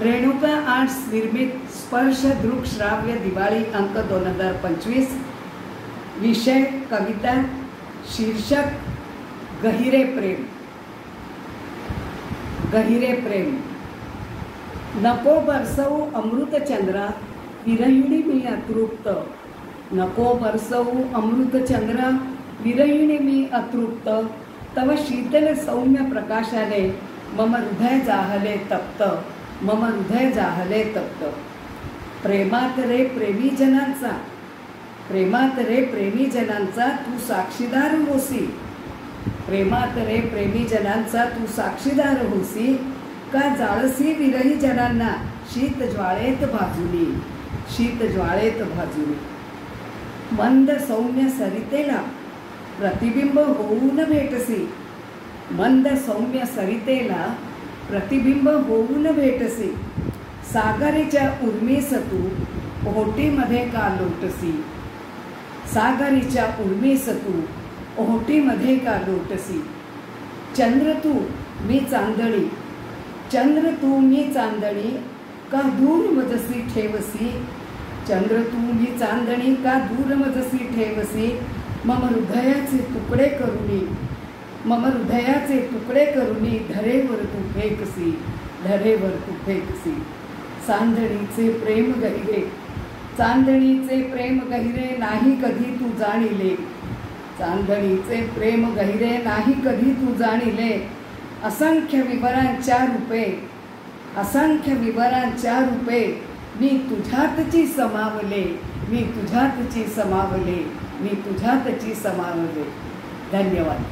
Renuka arts निर्मित स्पर्श दृक श्राव्य दिवाळी अंक 2025। विषय कविता, शीर्षक गहिरे प्रेम। गहिरे प्रेम। नको बरसवू अमृत चंद्रा, विरहिणी मी अतृप्त। नको बरसवू अमृत चंद्रा, विरहिणी मी अतृप्त। तव शीतल सौम्य प्रकाशाने मम हृदय जाहले तप्त। मम हृदय जाहले तप्त। प्रेमात रे प्रेमी जनांचा, प्रेमात रे प्रेमी जनांचा तू साक्षीदार होसी। प्रेमात रे प्रेमी जनांचा तू साक्षीदार होसी। का जाळसी विरही जनांना शीत ज्वाळेत भाजुनी, शीत ज्वाळेत भाजुनी। मंद सौम्य सरितेला प्रतिबिंब होऊन भेटसी। मंद सौम्य सरितेला प्रतिबिंब होऊन भेटसी। सागरीच्या उर्मीस तू ओहोटीमध्ये का लोटसी। सागरीच्या उर्मीस तू ओहोटीमध्ये का लोटसी। चंद्र तू मी चांदणी, चंद्र तू मी चांदणी का दूर मजसी ठेवसी। चंद्र तू मी चांदणी का दूर मजसी ठेवसी। मम हृदयाचे तुकडे करुनी, मम हृदयाचे तुकडे करुनी धरेवर तू फेकसी, धरेवर तू फेकसी। चांदणीचे प्रेम गहिरे, चांदणीचे प्रेम गहिरे नाही कधी तू जाणिले। चांदणीचे प्रेम गहिरे नाही कधी तू जाणिले। असंख्य विवरांच्या रूपे, असंख्य विवरांच्या रूपे मी तुझ्यातची समावले। मी तुझ्यातची समावले, मी तुझ्यातची समावले। धन्यवाद।